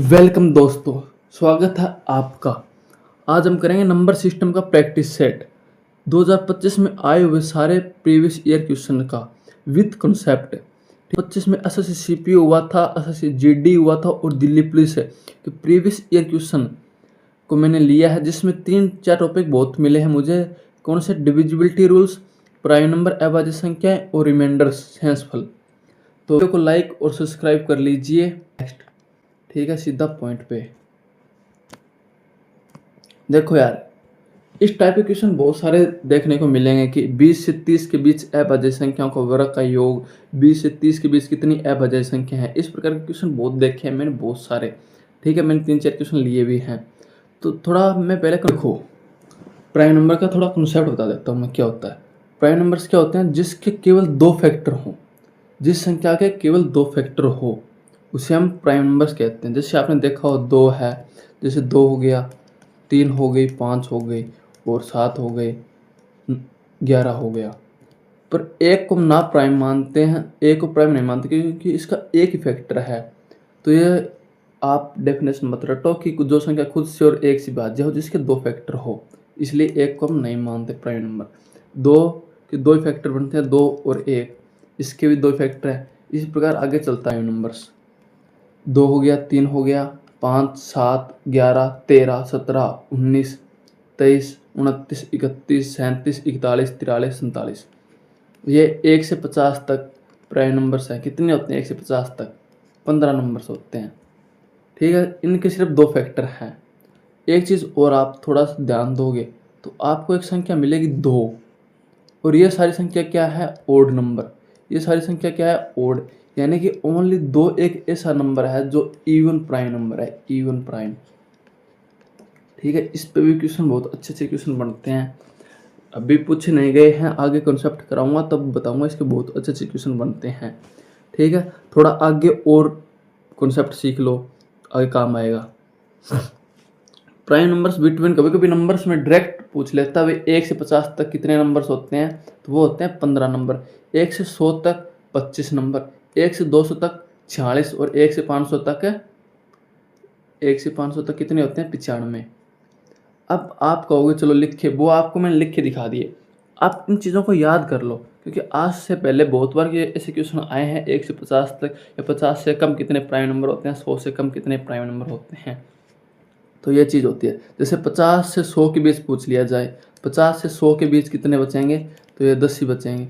Welcome दोस्तों, स्वागत है आपका। आज हम करेंगे नंबर सिस्टम का प्रैक्टिस सेट 2025 में आए हुए सारे प्रीवियस ईयर क्वेश्चन का विद कंसेप्ट। 25 में एसएससी सीपीयू हुआ था, एसएससी जीडी हुआ था और दिल्ली पुलिस है कि प्रीवियस ईयर क्वेश्चन को मैंने लिया है, जिसमें 3-4 टॉपिक बहुत मिले हैं मुझे। कौन से? डिविजिबिलिटी रूल्स, प्राइम नंबर, अभाज्य संख्याएं और रिमाइंडर्स, शेषफल। तो वीडियो को लाइक और सब्सक्राइब कर लीजिए। नेक्स्ट, ठीक है, सीधा पॉइंट पे। देखो यार, इस टाइप के क्वेश्चन बहुत सारे देखने को मिलेंगे कि 20 से 30 के बीच अभाज्य संख्याओं का वर्ग का योग, 20 से 30 के बीच कितनी अभाज्य संख्या है। इस प्रकार के क्वेश्चन बहुत देखे हैं मैंने, बहुत सारे। ठीक है, मैंने 3-4 क्वेश्चन लिए भी हैं। तो थोड़ा मैं पहले देखो प्राइम नंबर का थोड़ा कंसेप्ट बता देता हूँ मैं, क्या होता है। प्राइम नंबर्स क्या होते हैं? जिसके केवल 2 फैक्टर हों, जिस संख्या के केवल 2 फैक्टर हो उसे हम प्राइम नंबर्स कहते हैं। जैसे आपने देखा हो 2 है, जैसे 2 हो गया, 3 हो गई, 5 हो गई और 7 हो गए, 11 हो गया। पर एक को ना प्राइम मानते हैं, एक को प्राइम नहीं मानते क्योंकि इसका एक ही फैक्टर है। तो ये आप डेफिनेशन मत रटो कि जो संख्या खुद से और एक से भाज्य हो जिसके 2 फैक्टर हो, इसलिए एक को हम नहीं मानते प्राइम नंबर। 2 के 2 ही फैक्टर बनते हैं, 2 और 1, इसके भी 2 फैक्टर है। इसी प्रकार आगे चलता है नंबर्स। 2 हो गया, 3 हो गया, 5, 7, 11, 13, 17, 19, 23, 29, 31, 37, 41, 43, 47। ये 1 से 50 तक प्राइम नंबर्स हैं। कितने होते हैं 1 से 50 तक? 15 नंबर्स होते हैं। ठीक है, इनके सिर्फ 2 फैक्टर हैं। एक चीज़ और आप थोड़ा सा ध्यान दोगे तो आपको एक संख्या मिलेगी 2, और ये सारी संख्या क्या है? Odd number. ये सारी संख्या क्या है? ओड। यानी कि ओनली 2 एक ऐसा नंबर है जो इवन प्राइम नंबर है, इवन प्राइम। ठीक है, इस पे भी क्वेश्चन बहुत अच्छे अच्छे क्वेश्चन बनते हैं। अभी पूछे नहीं गए हैं, आगे कॉन्सेप्ट कराऊंगा तब बताऊंगा, इसके बहुत अच्छे अच्छे क्वेश्चन बनते हैं। ठीक है, थोड़ा आगे और कॉन्सेप्ट सीख लो, आगे काम आएगा। प्राइम नंबर्स बिटवीन, कभी कभी नंबर्स में डायरेक्ट पूछ लेता है भाई 1 से 50 तक कितने नंबर्स होते हैं, तो वो होते हैं 15 नंबर। 1 से 100 तक 25 नंबर, 1 से 200 तक 46 और 1 से 500 तक 1 से 500 तक कितने होते हैं? 95। अब आप कहोगे चलो लिखे, वो आपको मैंने लिख के दिखा दिए। आप इन चीज़ों को याद कर लो, क्योंकि आज से पहले बहुत बार ये ऐसे क्वेश्चन आए हैं 1 से 50 तक या 50 से कम कितने प्राइम नंबर होते हैं, 100 से कम कितने प्राइम नंबर होते हैं। तो ये चीज़ होती है। जैसे 50 से 100 के बीच पूछ लिया जाए, 50 से 100 के बीच कितने बचेंगे, तो ये 10 ही बचेंगे।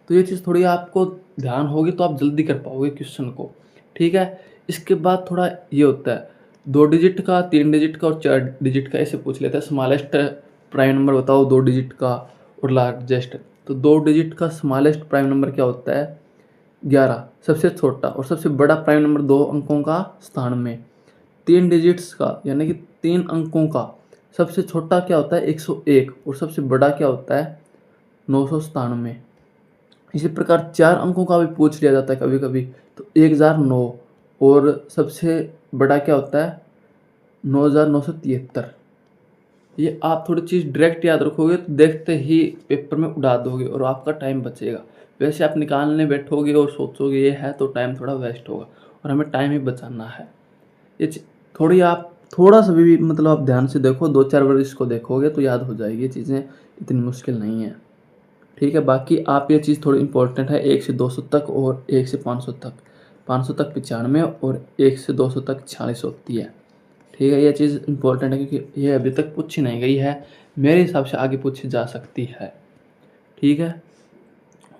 तो ये चीज़ थोड़ी आपको ध्यान होगी तो आप जल्दी कर पाओगे क्वेश्चन को। ठीक है, इसके बाद थोड़ा ये होता है 2 डिजिट का, 3 डिजिट का और 4 डिजिट का, ऐसे पूछ लेता है। स्मॉलेस्ट प्राइम नंबर बताओ 2 डिजिट का और लार्जेस्ट। तो 2 डिजिट का स्मॉलेस्ट प्राइम नंबर क्या होता है? 11। सबसे छोटा और सबसे बड़ा प्राइम नंबर 2 अंकों का स्थान में। 3 डिजिट्स का यानी कि 3 अंकों का सबसे छोटा क्या होता है? 101 और सबसे बड़ा क्या होता है? 997। इसी प्रकार 4 अंकों का भी पूछ लिया जाता है कभी कभी, तो 1009 और सबसे बड़ा क्या होता है? 9973। ये आप थोड़ी चीज़ डायरेक्ट याद रखोगे तो देखते ही पेपर में उड़ा दोगे और आपका टाइम बचेगा। वैसे आप निकालने बैठोगे और सोचोगे ये है तो टाइम थोड़ा वेस्ट होगा, और हमें टाइम ही बचाना है। ये थोड़ी आप थोड़ा सा भी मतलब आप ध्यान से देखो, 2-4 बार इसको देखोगे तो याद हो जाएगी। ये चीज़ें इतनी मुश्किल नहीं है। ठीक है, बाकी आप ये चीज़ थोड़ी इंपॉर्टेंट है। 1 से 200 तक और 1 से 500 तक, 500 तक 95 और 1 से 200 तक 46 होती है। ठीक है, ये चीज़ इंपॉर्टेंट है क्योंकि ये अभी तक पूछी नहीं गई है, मेरे हिसाब से आगे पूछी जा सकती है। ठीक है,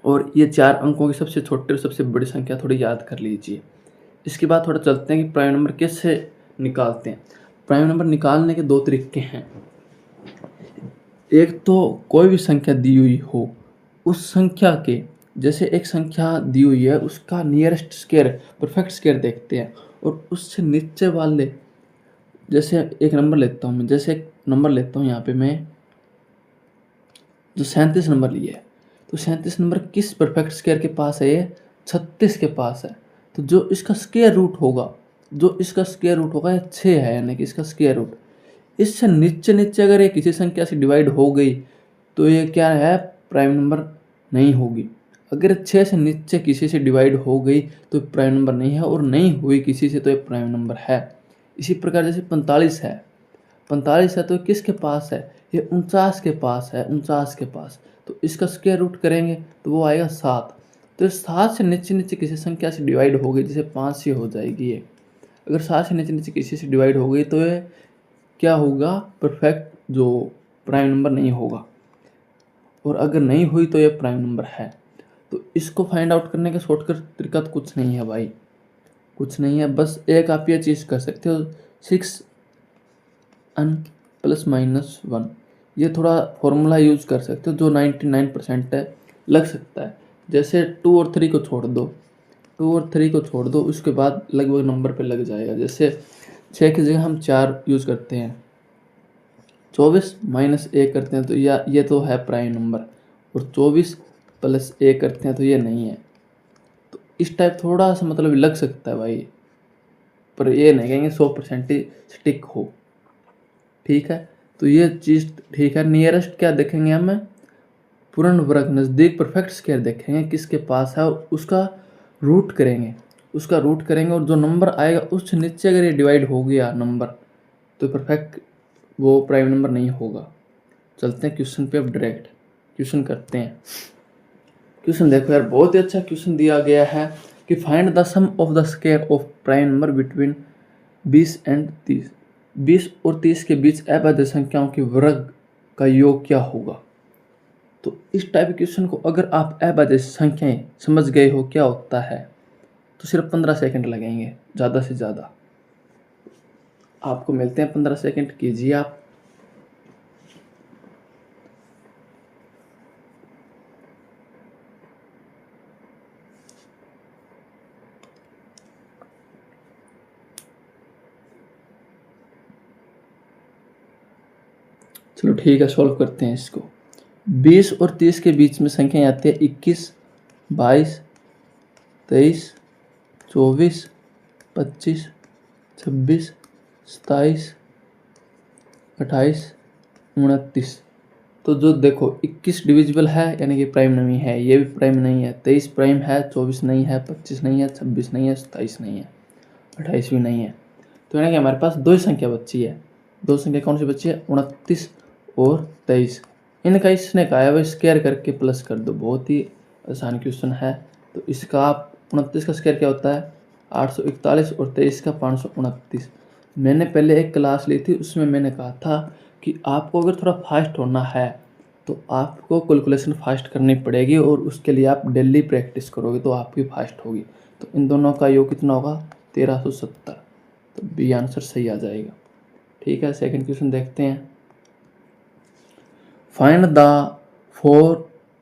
और ये 4 अंकों की सबसे छोटी और सबसे बड़ी संख्या थोड़ी याद कर लीजिए। इसके बाद थोड़ा चलते हैं कि प्राइम नंबर कैसे निकालते हैं। प्राइम नंबर निकालने के 2 तरीके हैं। एक तो कोई भी संख्या दी हुई हो, उस संख्या के, जैसे एक संख्या दी हुई है उसका नियरेस्ट स्क्वायर, परफेक्ट स्क्वायर देखते हैं, और उससे नीचे वाले, जैसे एक नंबर लेता हूँ मैं, जैसे एक नंबर लेता हूँ यहाँ पे मैं, जो 37 नंबर लिए है, तो 37 नंबर किस परफेक्ट स्क्वायर के पास है? ये 36 के पास है। तो जो इसका स्क्वायर रूट होगा, जो इसका स्क्वायर रूट होगा, ये 6 है, यानी कि इसका स्क्वायर रूट। इससे नीचे नीचे अगर ये किसी संख्या से डिवाइड हो गई तो ये क्या है? प्राइम नंबर नहीं होगी। अगर 6 से नीचे किसी से डिवाइड हो गई तो प्राइम नंबर नहीं है, और नहीं हुई किसी से तो ये प्राइम नंबर है। इसी प्रकार जैसे 45 है, 45 है तो किसके पास है, ये 49 के पास है, 49 के पास। तो इसका स्क्वायर रूट करेंगे तो वो आएगा 7। तो इस 7 से नीचे नीचे किसी संख्या से डिवाइड हो गई, जैसे 5 से हो जाएगी ये। अगर 7 से नीचे नीचे किसी से डिवाइड हो गई तो ये क्या होगा, परफेक्ट जो प्राइम नंबर नहीं होगा, और अगर नहीं हुई तो ये प्राइम नंबर है। तो इसको फाइंड आउट करने का शॉर्टकट तरीका तो कुछ नहीं है भाई, कुछ नहीं है। बस एक आप ये चीज़ कर सकते हो, 6n ± 1, ये थोड़ा फॉर्मूला यूज कर सकते हो जो 99% है, लग सकता है। जैसे 2 और 3 को छोड़ दो, 2 और 3 को छोड़ दो, उसके बाद लगभग नंबर पे लग जाएगा। जैसे 6 की जगह हम 4 यूज़ करते हैं, 24 - 1 करते हैं तो ये तो है प्राइम नंबर, और 24 + 1 करते हैं तो ये नहीं है। तो इस टाइप थोड़ा सा मतलब लग सकता है भाई, पर ये नहीं कहेंगे 100% ही स्टिक हो। ठीक है, तो ये चीज़ ठीक है। नियरेस्ट क्या देखेंगे हमें, पूर्ण वर्ग, नज़दीक परफेक्ट स्क्वायर देखेंगे किसके पास है, और उसका रूट करेंगे, उसका रूट करेंगे, और जो नंबर आएगा उससे नीचे अगर ये डिवाइड हो गया नंबर तो परफेक्ट वो प्राइम नंबर नहीं होगा। चलते हैं क्वेश्चन पे, अब डायरेक्ट क्वेश्चन करते हैं। क्वेश्चन देखो यार, बहुत ही अच्छा क्वेश्चन दिया गया है कि find the sum of the square of prime number between 20 and 30। 20 और 30 के बीच अभाज्य संख्याओं के वर्ग का योग क्या होगा। तो इस टाइप के क्वेश्चन को अगर आप अभाज्य संख्याएं समझ गए हो क्या होता है तो सिर्फ 15 सेकंड लगेंगे ज़्यादा से ज़्यादा। आपको मिलते हैं 15 सेकंड, कीजिए आप। चलो ठीक है, सॉल्व करते हैं इसको। 20 और 30 के बीच में संख्याएं आती है 21, 22, 23, 24, 25, 26, 27, 28, 29। तो जो देखो 21 डिविजिबल है यानी कि प्राइम नहीं है, ये भी प्राइम नहीं है, 23 प्राइम है, 24 नहीं है, 25 नहीं है, 26 नहीं है, 27 नहीं है, 28 भी नहीं है। तो यानी कि हमारे पास दो ही संख्या बची है। दो संख्या कौन सी बची है, 29 और 23। इनका इसने कहा है भाई स्क्वायर करके प्लस कर दो, बहुत ही आसान क्वेश्चन है। तो इसका आप 29 का स्क्वायर क्या होता है 841, और 23 का 529। मैंने पहले एक क्लास ली थी, उसमें मैंने कहा था कि आपको अगर थोड़ा फास्ट होना है तो आपको कैलकुलेशन फास्ट करनी पड़ेगी, और उसके लिए आप डेली प्रैक्टिस करोगे तो आपकी फास्ट होगी। तो इन दोनों का योग कितना होगा 1370, तो बी आंसर सही आ जाएगा। ठीक है, सेकंड क्वेश्चन देखते हैं। Find the 4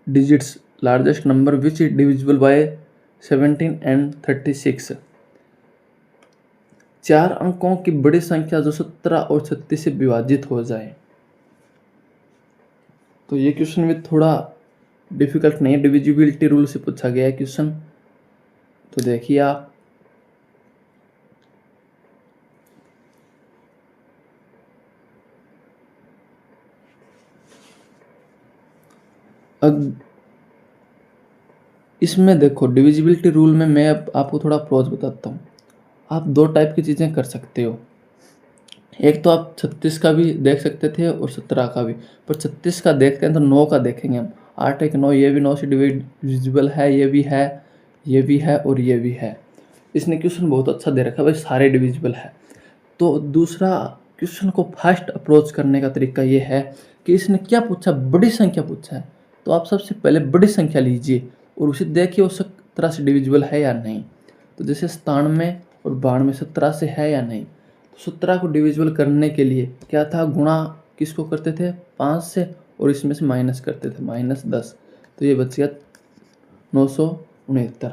digits largest number which is divisible by 17 and 36। 4 अंकों की बड़ी संख्या जो 17 और 36 से विभाजित हो जाए। तो ये क्वेश्चन भी थोड़ा डिफिकल्ट नहीं है, डिविजिबिलिटी रूल से पूछा गया है क्वेश्चन। तो देखिए आप, इसमें देखो डिविजिबिलिटी रूल में मैं अब आपको थोड़ा प्रोज बताता हूँ। आप दो टाइप की चीज़ें कर सकते हो। एक तो आप 36 का भी देख सकते थे और 17 का भी, पर 36 का देखते हैं तो 9 का देखेंगे हम। 8 एक 9, ये भी 9 से डिविजिबल है, ये भी है, ये भी है और ये भी है। इसने क्वेश्चन बहुत अच्छा दे रखा है भाई, सारे डिविजिबल है। तो दूसरा क्वेश्चन को फास्ट अप्रोच करने का तरीका ये है कि इसने क्या पूछा, बड़ी संख्या पूछा है, तो आप सबसे पहले बड़ी संख्या लीजिए और उसे देखिए वो 17 से डिविजिबल है या नहीं। तो जैसे 97 और 92 17 से है या नहीं। तो 17 को डिविजिबल करने के लिए क्या था, गुणा किसको करते थे 5 से, और इसमें से माइनस करते थे -10, तो ये बच गया 969।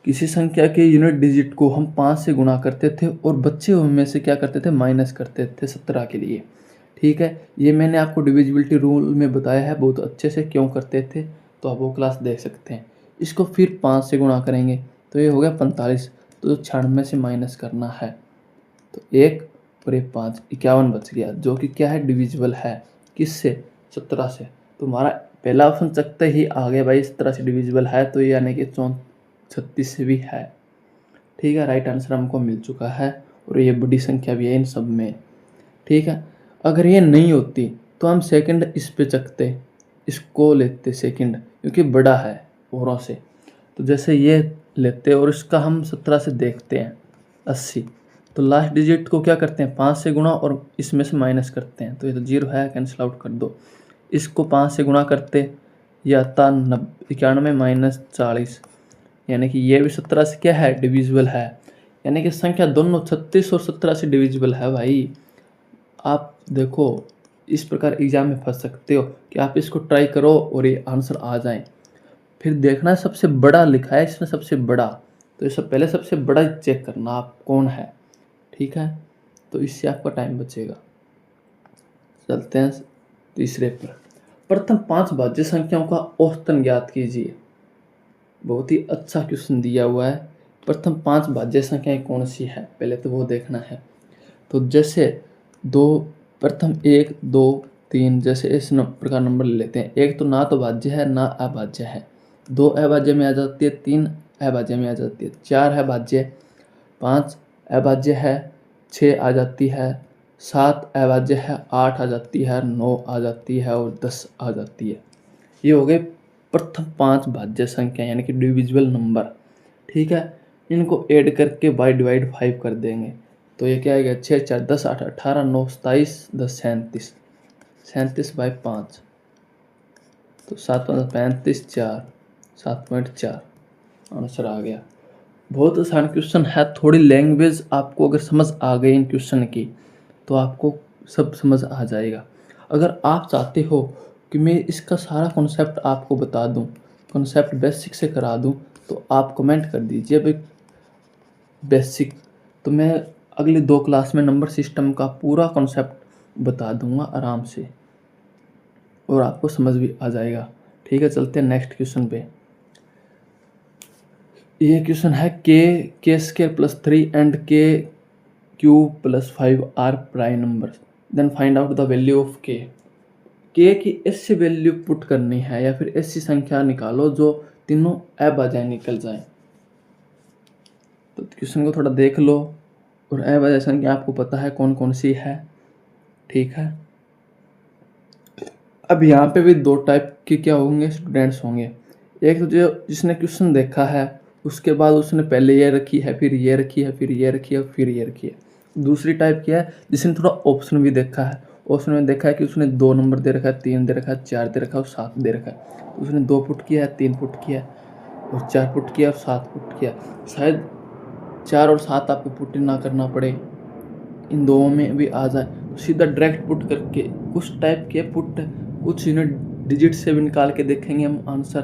किसी संख्या के यूनिट डिजिट को हम 5 से गुणा करते थे और बच्चे उनमें से क्या करते थे माइनस करते थे 17 के लिए। ठीक है, ये मैंने आपको डिविजिबिलिटी रूल में बताया है बहुत अच्छे से क्यों करते थे, तो आप वो क्लास देख सकते हैं। इसको फिर 5 से गुणा करेंगे तो ये हो गया 45, तो 96 से माइनस करना है तो 1 और 1 5, 51 बच गया, जो कि क्या है डिविजिबल है किससे 17 से। तो हमारा पहला ऑप्शन चकते ही आ गया भाई 17 से डिविजिबल है, तो ये यानी कि 36 से भी है। ठीक है, राइट आंसर हमको मिल चुका है और ये बड़ी संख्या भी है इन सब में, ठीक है। अगर ये नहीं होती तो हम सेकंड इस पे चकते, इसको लेते सेकंड, क्योंकि बड़ा है औरों से। तो जैसे ये लेते और इसका हम 17 से देखते हैं 80, तो लास्ट डिजिट को क्या करते हैं 5 से गुणा और इसमें से माइनस करते हैं, तो ये तो 0 है, कैंसिल आउट कर दो। इसको 5 से गुणा करते, ये आता 91 माइनस 40, यानी कि ये भी 17 से क्या है डिविजिबल है, यानी कि संख्या दोनों 36 और 17 से डिविजिबल है भाई। आप देखो इस प्रकार एग्जाम में फंस सकते हो कि आप इसको ट्राई करो और ये आंसर आ जाए। फिर देखना सबसे बड़ा लिखा है इसमें, सबसे बड़ा, तो इससे पहले सबसे बड़ा चेक करना आप कौन है, ठीक है। तो इससे आपका टाइम बचेगा। चलते हैं तीसरे पर। प्रथम 5 भाज्य संख्याओं का औसतन ज्ञात कीजिए। बहुत ही अच्छा क्वेश्चन दिया हुआ है। प्रथम 5 भाज्य संख्याएं कौन सी है, पहले तो वो देखना है। तो जैसे प्रथम 1 2 3 जैसे इस प्रकार नंबर ले लेते हैं। एक तो ना तो भाज्य है ना अभाज्य है, 2 अभाज्य में आ जाती है, 3 अभाज्य में आ जाती है, 4 है भाज्य, 5 अभाज्य है, 6 आ जाती है, 7 अभाज्य है, 8 आ जाती है, 9 आ जाती है और 10 आ जाती है। ये हो गए प्रथम 5 भाज्य संख्या यानी कि डिविजिबल नंबर, ठीक है। इनको ऐड करके बाई डिवाइड 5 कर देंगे, तो ये क्या आएगा 6 4 10 8 18 9 27 10 37, 37 बाई 5, तो 7 35 4 7.4 आंसर आ गया। बहुत आसान क्वेश्चन है। थोड़ी लैंग्वेज आपको अगर समझ आ गई इन क्वेश्चन की तो आपको सब समझ आ जाएगा। अगर आप चाहते हो कि मैं इसका सारा कॉन्सेप्ट आपको बता दूं, कॉन्सेप्ट बेसिक से करा दूं, तो आप कमेंट कर दीजिए भाई बेसिक, तो मैं अगली 2 क्लास में नंबर सिस्टम का पूरा कॉन्सेप्ट बता दूंगा आराम से और आपको समझ भी आ जाएगा, ठीक है। चलते हैं नेक्स्ट क्वेश्चन पे। ये क्वेश्चन है k square plus 3 and k cube plus 5 are prime numbers, then find out the value of k की ऐसी वैल्यू पुट करनी है या फिर ऐसी संख्या निकालो जो तीनों अभाज्य निकल जाए। तो क्वेश्चन को थोड़ा देख लो और अभाज्य संख्या आपको पता है कौन कौन सी है, ठीक है। अब यहाँ पे भी 2 टाइप के क्या होंगे स्टूडेंट्स होंगे। एक तो जो जिसने क्वेश्चन देखा है उसके बाद उसने पहले ये रखी है, फिर ये रखी है, फिर ये रखी है, फिर ये रखी है। दूसरी टाइप क्या है जिसने थोड़ा ऑप्शन भी देखा है, ऑप्शन में देखा है कि उसने 2 नंबर दे रखा है, 3 दे रखा है, 4 दे रखा है और 7 दे रखा है। तो उसने 2 पुट किया है, 3 पुट किया है और 4 पुट किया और 7 पुट किया। शायद 4 और 7 आपको पुट ना करना पड़े, इन दोनों में भी आ जाए, सीधा डायरेक्ट पुट करके कुछ टाइप के पुट कुछ यूनिट डिजिट से भी निकाल के देखेंगे हम आंसर।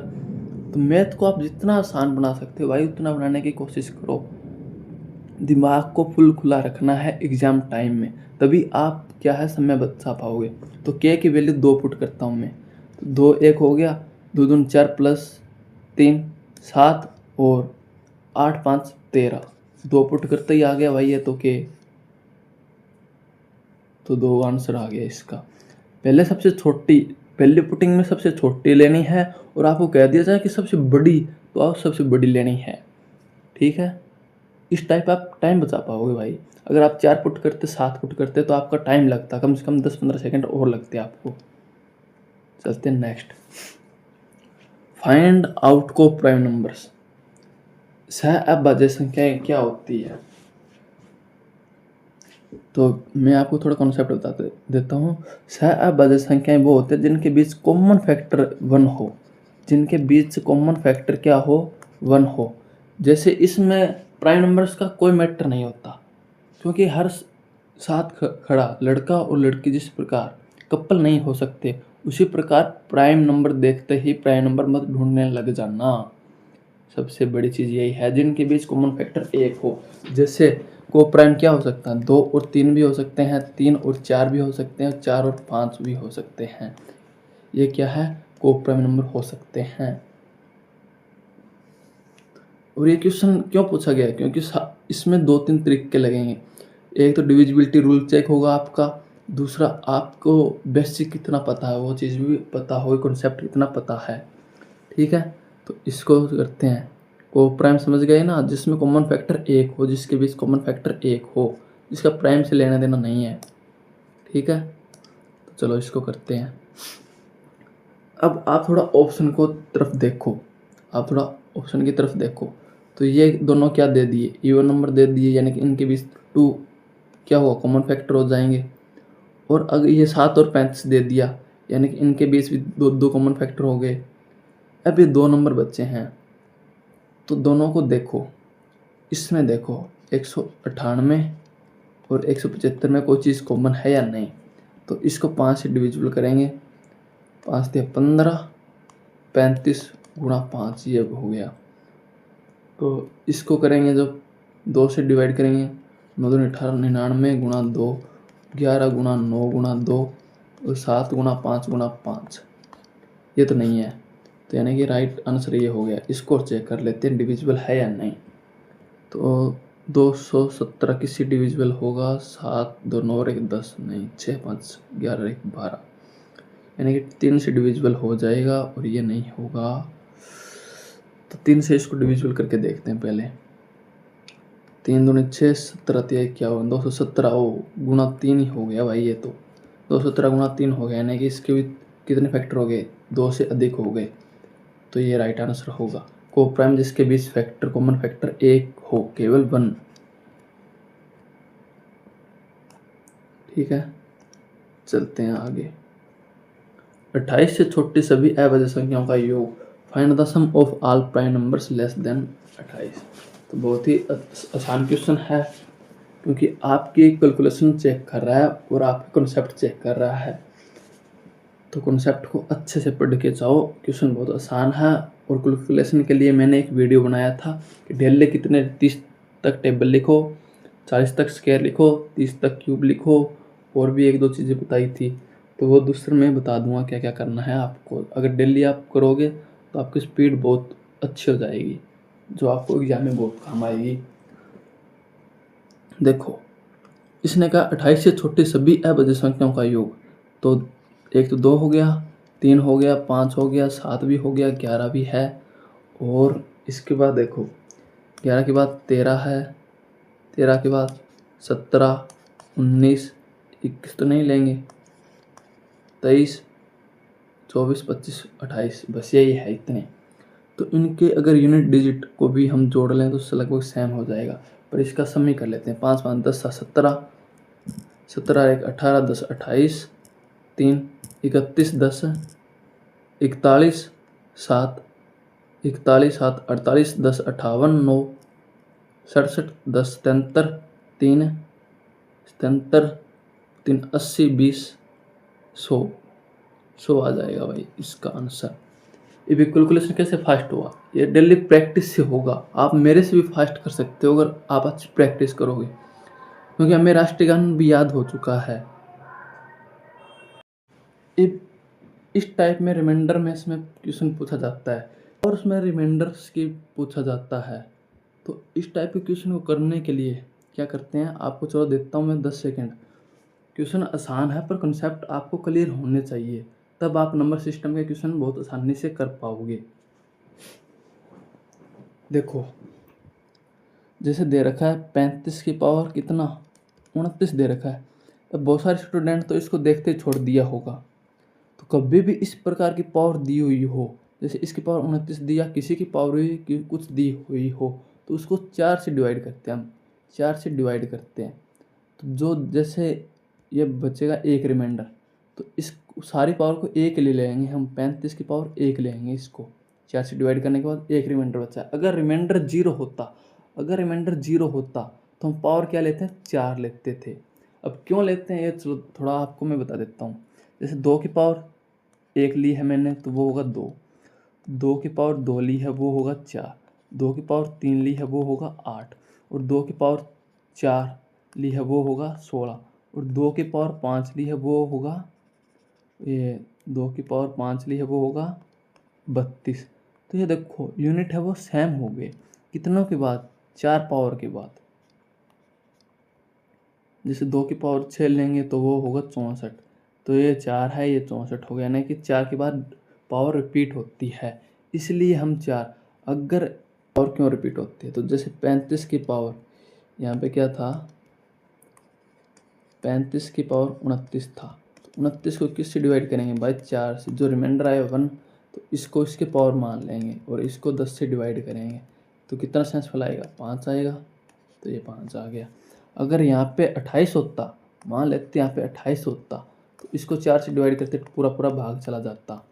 तो मैथ को आप जितना आसान बना सकते हो भाई उतना बनाने की कोशिश करो। दिमाग को फुल खुला रखना है एग्जाम टाइम में, तभी आप क्या है समय बचा पाओगे। तो के की वैल्यू 2 पुट करता हूँ मैं, तो 2 1 हो गया, 2 दूनी 4 प्लस 3 7 और 8 5 13, 2 पुट करते ही आ गया भाई ये तो के, तो 2 आंसर आ गया इसका। पहले सबसे छोटी वैल्यू पुटिंग में सबसे छोटी लेनी है और आपको कह दिया जाए कि सबसे बड़ी, तो आप सबसे बड़ी लेनी है, ठीक है। इस टाइप आप टाइम बचा पाओगे भाई। अगर आप 4 पुट करते 7 पुट करते तो आपका टाइम लगता कम से कम 10-15 सेकंड और लगते आपको। चलते हैं नेक्स्ट। फाइंड आउट को प्राइम नंबर्स। सह अभाज्य संख्याएं क्या होती है, तो मैं आपको थोड़ा कॉन्सेप्ट बता देता हूँ। सह अभाज्य संख्याएं वो होते हैं जिनके बीच कॉमन फैक्टर 1 हो, जिनके बीच कॉमन फैक्टर क्या हो 1 हो। जैसे इसमें प्राइम नंबर्स का कोई मैटर नहीं होता, क्योंकि हर साथ खड़ा लड़का और लड़की जिस प्रकार कपल नहीं हो सकते, उसी प्रकार प्राइम नंबर देखते ही प्राइम नंबर मत ढूंढने लग जाना। सबसे बड़ी चीज़ यही है जिनके बीच कॉमन फैक्टर 1 हो। जैसे को प्राइम क्या हो सकता है 2 और 3 भी हो सकते हैं, 3 और 4 भी हो सकते हैं, 4 और 5 भी हो सकते हैं। ये क्या है को प्राइम नंबर हो सकते हैं। और ये क्वेश्चन क्यों पूछा गया है, क्योंकि इसमें 2-3 तरीके लगेंगे। एक तो डिविजिबिलिटी रूल चेक होगा आपका, दूसरा आपको बेसिक कितना पता है वो चीज़ भी पता हो, कॉन्सेप्ट कितना पता है, ठीक है। तो इसको करते हैं। को प्राइम समझ गए ना, जिसमें कॉमन फैक्टर 1 हो, जिसके बीच कॉमन फैक्टर 1 हो, इसका प्राइम से लेना देना नहीं है। ठीक है, तो चलो इसको करते हैं। अब आप थोड़ा ऑप्शन को तरफ देखो, आप थोड़ा ऑप्शन की तरफ देखो, तो ये दोनों क्या दे दिए, इवन नंबर दे दिए, यानी कि इनके बीच 2 क्या हुआ, कॉमन फैक्टर हो जाएंगे। और अगर ये 7 और 35 दे दिया, यानी कि इनके बीच भी 2 कॉमन फैक्टर हो गए। अब ये 2 नंबर बचे हैं, तो दोनों को देखो, इसमें देखो 198 और 175 में कोई चीज़ कॉमन है या नहीं। तो इसको 5 से डिविजिबल करेंगे, 5 × 15, 35 × 5 ये हो गया। तो इसको करेंगे जब 2 से डिवाइड करेंगे, 9 दूनी 18, 99 × 2, 11 × 9 × 2 और 7 × 5 × 5। ये तो नहीं है, तो यानी कि राइट आंसर ये हो गया। इसको चेक कर लेते हैं डिविजिबल है या नहीं। तो 217 किसी डिविजिबल होगा, 7 2 9 और 1 10 नहीं, 6 5 11 1 12, यानी कि 3 से डिविजिबल हो जाएगा और ये नहीं होगा। तो 3 से इसको डिविजिबल करके देखते हैं पहले। 3 दूनी 6, 17 3 क्या होगा, 217 ओ गुणा 3 ही हो गया भाई। ये तो 217 × 3 हो गया, यानी कि इसके भी कितने फैक्टर हो गए, 2 से अधिक हो गए। तो ये राइट आंसर होगा। को प्राइम जिसके बीच फैक्टर कॉमन फैक्टर 1 हो, केवल 1। ठीक है, चलते हैं आगे। 28 से छोटी सभी अभाज्य संख्याओं का योग, find the sum of all prime numbers less than 28। तो बहुत ही आसान क्वेश्चन है, क्योंकि आपकी कैलकुलेशन चेक कर रहा है और आपका कॉन्सेप्ट चेक कर रहा है। तो कॉन्सेप्ट को अच्छे से पढ़ के जाओ, क्वेश्चन बहुत आसान है। और कैलकुलेशन के लिए मैंने एक वीडियो बनाया था कि डेली कितने 30 तक टेबल लिखो, 40 तक स्क्वायर लिखो, 30 तक क्यूब लिखो, और भी 1-2 चीज़ें बताई थी। तो वो दूसरे में बता दूंगा क्या क्या करना है आपको। अगर डेली आप करोगे तो आपकी स्पीड बहुत अच्छी हो जाएगी, जो आपको एग्जाम में बहुत काम आएगी। देखो, इसने कहा 28 से छोटी सभी अभाज्य संख्याओं का योग। तो एक तो 2 हो गया, 3 हो गया, 5 हो गया, 7 भी हो गया, 11 भी है। और इसके बाद देखो, 11 के बाद 13 है, 13 के बाद 17, 19, 21 तो नहीं लेंगे, 23, 24, 25, 28, बस यही है इतने। तो इनके अगर यूनिट डिजिट को भी हम जोड़ लें तो उससे लगभग सेम हो जाएगा, पर इसका सम ही कर लेते हैं। 5 5 10 17, 17 1 18, 10 28, 3 31, 10 41, 7 41, 7 48, 10 58, 9 67, 10 73, 3 77, 3 80, 20, 100 आ जाएगा भाई इसका आंसर। ये भी कैलकुलेशन कैसे फास्ट हुआ, ये डेली प्रैक्टिस से होगा। आप मेरे से भी फास्ट कर सकते हो अगर आप अच्छी प्रैक्टिस करोगे, क्योंकि हमें राष्ट्रीय गान भी याद हो चुका है। इस टाइप में रिमाइंडर में इसमें क्वेश्चन पूछा जाता है और उसमें रिमाइंडर्स की पूछा जाता है। तो इस टाइप के क्वेश्चन को करने के लिए क्या करते हैं, आपको चलो देता हूँ मैं 10 सेकेंड। क्वेश्चन आसान है पर कंसेप्ट आपको क्लियर होने चाहिए, तब आप नंबर सिस्टम के क्वेश्चन बहुत आसानी से कर पाओगे। देखो, जैसे दे रखा है 35 की पावर कितना, 29 दे रखा है। अब बहुत सारे स्टूडेंट तो इसको देखते छोड़ दिया होगा। तो कभी भी इस प्रकार की पावर दी हुई हो, जैसे इसकी पावर 29 दिया, किसी की पावर हुई कि कुछ दी हुई हो, तो उसको 4 से डिवाइड करते हैं हम, 4 से डिवाइड करते हैं। तो जो जैसे ये बचेगा एक रिमाइंडर, तो इस सारी पावर को 1 ले लेंगे हम, 35 की पावर 1 लेंगे, इसको 4 से डिवाइड करने के बाद एक रिमाइंडर बचा है। अगर रिमाइंडर 0 होता, अगर रिमाइंडर 0 होता तो हम पावर क्या लेते हैं, 4 लेते थे। अब क्यों लेते हैं ये चलो थोड़ा आपको मैं बता देता हूँ। जैसे 2 की पावर 1 ली है मैंने तो वो होगा 2, 2 की पावर 2 ली है वो होगा 4, 2 की पावर 3 ली है वो होगा 8, और 2 की पावर 4 ली है वो होगा 16, और 2 की पावर 5 ली है वो होगा, ये 2 की पावर 5 ली है वो होगा 32। तो ये देखो यूनिट है वो सेम हो गए, कितनों के बाद, 4 पावर के बाद। जैसे 2 की पावर 6 लेंगे तो वो होगा 64, तो ये 4 है, ये 64 हो गया, यानी कि 4 के बाद पावर रिपीट होती है, इसलिए हम 4। अगर पावर क्यों रिपीट होती है, तो जैसे 35 की पावर, यहाँ पे क्या था 35 की पावर 29 था, तो 29 को किससे डिवाइड करेंगे भाई 4 से, जो रिमाइंडर आया 1, तो इसको इसके पावर मान लेंगे और इसको 10 से डिवाइड करेंगे, तो कितना सेंसफुल आएगा 5 आएगा, तो ये 5 आ गया। अगर यहाँ पे 28 होता, मान लेते यहाँ पे 28 होता, तो इसको 4 से डिवाइड करते तो पूरा पूरा भाग चला जाता,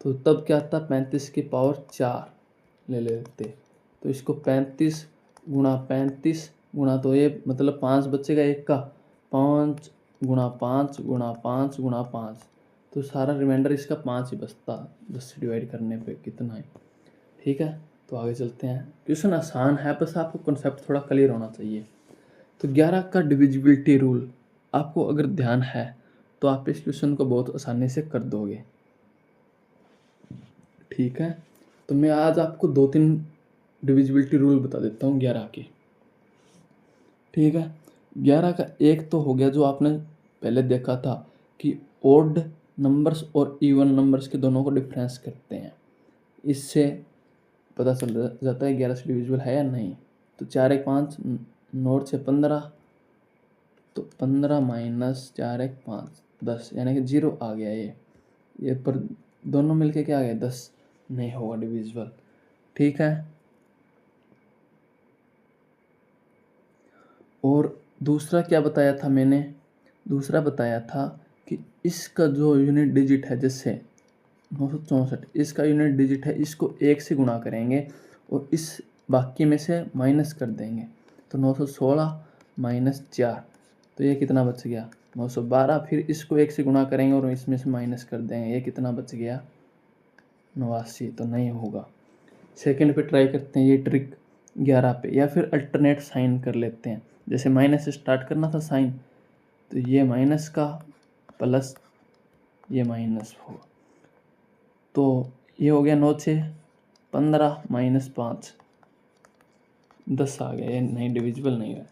तो तब क्या आता 35 की पावर 4 ले लेते, तो इसको 35 गुणा 35 गुणा, तो ये मतलब 5 बचेगा एक का, 5 गुणा 5 गुणा 5 गुणा 5, तो सारा रिमाइंडर इसका 5 ही बचता 10 से डिवाइड करने पे कितना है। ठीक है, तो आगे चलते हैं। क्वेश्चन आसान है, बस आपको कॉन्सेप्ट थोड़ा क्लियर होना चाहिए। तो 11 का डिविजिबिलिटी रूल आपको अगर ध्यान है तो आप इस क्वेश्चन को बहुत आसानी से कर दोगे। ठीक है, तो मैं आज आपको 2-3 डिविजिबिलिटी रूल बता देता हूँ 11 के। ठीक है, 11 का एक तो हो गया जो आपने पहले देखा था कि ओड नंबर्स और इवन नंबर्स के दोनों को डिफरेंस करते हैं, इससे पता चल जाता है 11 से डिविजिबल है या नहीं। तो 4 1 5, 9 6 15, तो 15 माइनस 4 1 5 10, यानी कि 0 आ गया ये पर दोनों मिलके क्या आ गया 10, नहीं होगा डिविजिबल। ठीक है, और दूसरा क्या बताया था मैंने, दूसरा बताया था कि इसका जो यूनिट डिजिट है, जैसे 964, इसका यूनिट डिजिट है, इसको 1 से गुणा करेंगे और इस बाकी में से माइनस कर देंगे, तो 916 माइनस 4, तो ये कितना बच गया 912, फिर इसको 1 से गुणा करेंगे और इसमें से माइनस कर देंगे, ये कितना बच गया 89, तो नहीं होगा। सेकंड पे ट्राई करते हैं ये ट्रिक 11 पे, या फिर अल्टरनेट साइन कर लेते हैं। जैसे माइनस से स्टार्ट करना था साइन, तो ये माइनस का प्लस ये माइनस होगा, तो ये हो गया 9 6 15 माइनस 5 10 आ गया, ये नहीं डिविजिबल नहीं है।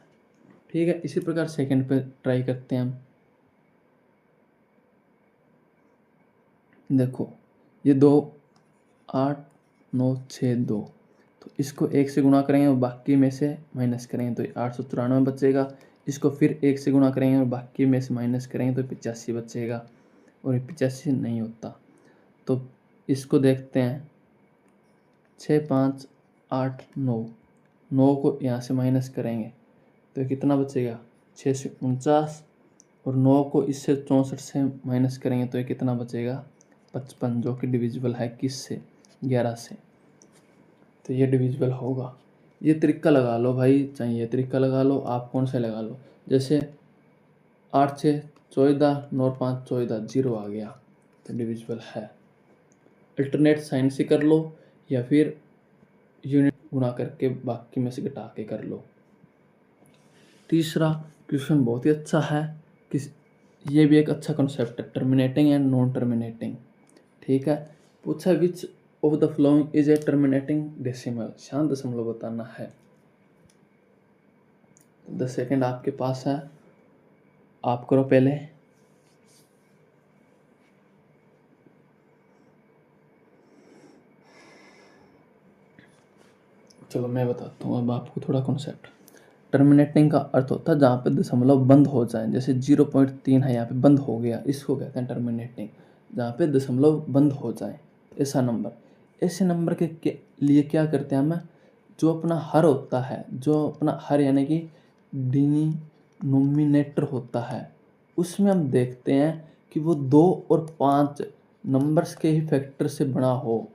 ठीक है, इसी प्रकार सेकंड पे ट्राई करते हैं हम। देखो ये 2 8 9 6 2, तो इसको 1 से गुणा करेंगे और बाकी में से माइनस करेंगे, तो 894 बचेगा। इसको फिर 1 से गुणा करेंगे और बाकी में से माइनस करेंगे तो 85 बचेगा, और ये 85 नहीं होता। तो इसको देखते हैं, 6 5 8 9, 9 को यहाँ से माइनस करेंगे तो ये कितना बचेगा 6 से 49, और 9 को इससे 64 से माइनस करेंगे तो ये कितना बचेगा 55, जो कि डिविजिबल है किससे 11 से, तो ये डिविजिबल होगा। ये तरीका लगा लो भाई, चाहे ये तरीका लगा लो, आप कौन सा लगा लो। जैसे 8 6 14, 9 5 14, 0 आ गया, तो डिविजिबल है। अल्टरनेट साइन से कर लो या फिर यूनिट गुणा करके बाकी में से घटा के कर लो। तीसरा क्वेश्चन बहुत ही अच्छा है कि ये भी एक अच्छा कॉन्सेप्ट है, टर्मिनेटिंग एंड नॉन टर्मिनेटिंग। ठीक है, पूछा which of the following is a terminating decimal, शांत दशमलव बताना है। 10 सेकेंड आपके पास है, आप करो पहले। चलो मैं बताता हूँ अब आपको थोड़ा कॉन्सेप्ट। टर्मिनेटिंग का अर्थ होता है जहाँ पे दशमलव बंद हो जाए, जैसे 0.3 है यहाँ पे बंद हो गया, इसको कहते हैं टर्मिनेटिंग। जहाँ पे दशमलव बंद हो जाए ऐसा नंबर, ऐसे नंबर के लिए क्या करते हैं हम, जो अपना हर होता है, जो अपना हर यानी कि डिनोमिनेटर होता है, उसमें हम देखते हैं कि वो 2 और 5 नंबर्स के ही फैक्टर से बना हो।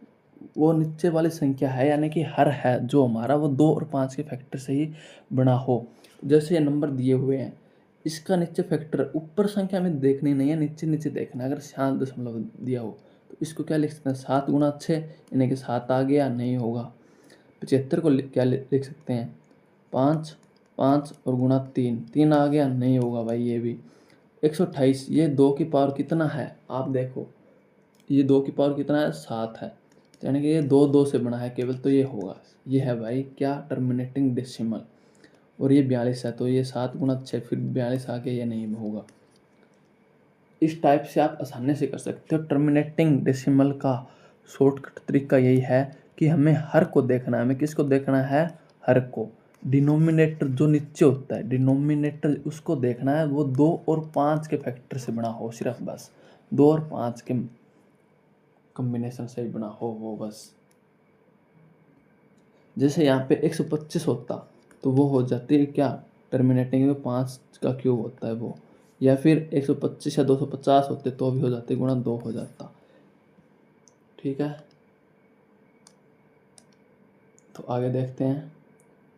वो नीचे वाली संख्या है यानी कि हर है जो हमारा, वो 2 और 5 के फैक्टर से ही बना हो। जैसे ये नंबर दिए हुए हैं, इसका नीचे फैक्टर ऊपर संख्या में देखनी नहीं है, नीचे नीचे देखना है। अगर शांत दशमलव दिया हो तो इसको क्या लिख सकते हैं 7 गुणा 6, यानी कि 7 आ गया, नहीं होगा। 75 को क्या लिख सकते हैं 5 5 और गुणा 3, 3 आ गया, नहीं होगा भाई ये भी। 128, ये 2 की पावर कितना है आप देखो, ये 2 की पावर कितना है 7 है, यानी कि ये 2 2 से बना है केवल, तो ये होगा, ये है भाई क्या टर्मिनेटिंग डेसिमल। और ये 42 है, तो ये 7 गुणा 6 फिर 42 आ गया, ये नहीं होगा। इस टाइप से आप आसानी से कर सकते हो। टर्मिनेटिंग डेसिमल का शॉर्टकट तरीका यही है कि हमें हर को देखना है। हमें किसको देखना है, हर को। डिनोमिनेटर जो नीचे होता है, डिनोमिनेटर उसको देखना है वो 2 और 5 के फैक्टर से बना हो, सिर्फ बस 2 और 5 के कॉम्बिनेशन से ही बना हो वो बस। जैसे यहाँ पे 125 होता तो वो हो जाती है क्या, टर्मिनेटिंग में 5 का क्यूब होता है वो, या फिर 125 या 250 होते तो भी हो जाते, गुणा 2 हो जाता। ठीक है, तो आगे देखते हैं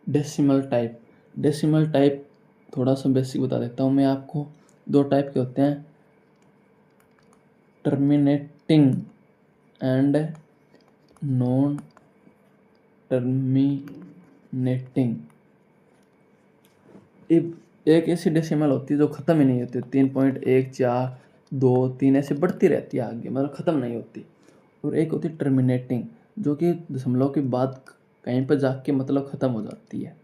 डेसिमल टाइप। डेसिमल टाइप थोड़ा सा बेसिक बता देता हूँ मैं आपको। 2 टाइप के होते हैं, टर्मिनेटिंग एंड नॉन टर्मिनेटिंग। एक ऐसी डेसिमल होती है जो ख़त्म ही नहीं होती, 3.1 4 2 3 ऐसे बढ़ती रहती है आगे, मतलब ख़त्म नहीं होती। और एक होती है टर्मिनेटिंग, जो कि दशमलव के बाद कहीं पर जाके मतलब ख़त्म हो जाती है,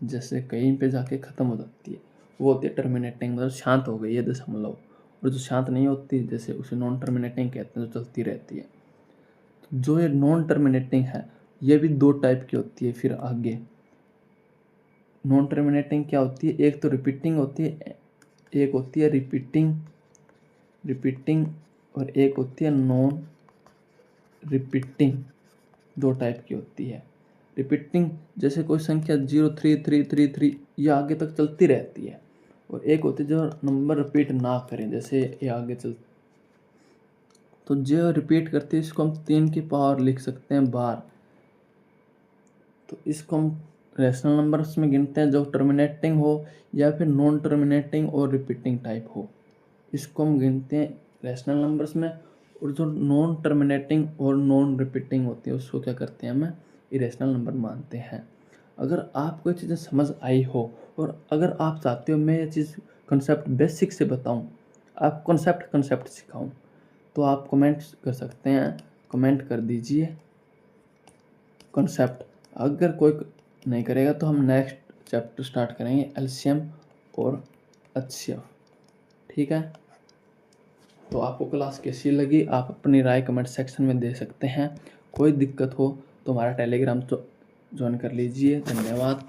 जैसे कहीं पे जाके ख़त्म हो जाती है, वो होती है टर्मिनेटिंग, मतलब शांत हो गई है दशमलव। और जो शांत नहीं होती जैसे उसे नॉन टर्मिनेटिंग कहते हैं, जो चलती रहती है। तो जो ये नॉन टर्मिनेटिंग है ये भी 2 टाइप की होती है। फिर आगे नॉन टर्मिनेटिंग क्या होती है, एक तो रिपीटिंग होती है, एक होती है रिपीटिंग और एक होती है नॉन रिपीटिंग। 2 टाइप की होती है। रिपीटिंग जैसे कोई संख्या 03333 ये आगे तक चलती रहती है, और एक होती है जो नंबर रिपीट ना करें, जैसे ये आगे चल, तो जो रिपीट करती है इसको हम 3 की पावर लिख सकते हैं बार। तो इसको हम रैशनल नंबर्स में गिनते हैं, जो टर्मिनेटिंग हो या फिर नॉन टर्मिनेटिंग और रिपीटिंग टाइप हो, इसको हम गिनते हैं रैशनल नंबर्स में। और जो नॉन टर्मिनेटिंग और नॉन रिपीटिंग होती है उसको क्या करते हैं, हमें इरेशनल नंबर मानते हैं। अगर आपको ये चीज़ें समझ आई हो, और अगर आप चाहते हो मैं ये चीज़ कंसेप्ट बेसिक से बताऊं, आप कंसेप्ट सिखाऊं, तो आप कमेंट कर सकते हैं, कमेंट कर दीजिए कंसेप्ट। अगर कोई नहीं करेगा तो हम नेक्स्ट चैप्टर स्टार्ट करेंगे, एलसीएम और एचसीएफ। ठीक है, तो आपको क्लास कैसी लगी आप अपनी राय कमेंट सेक्शन में दे सकते हैं। कोई दिक्कत हो तो हमारा टेलीग्राम ज्वाइन कर लीजिए। धन्यवाद।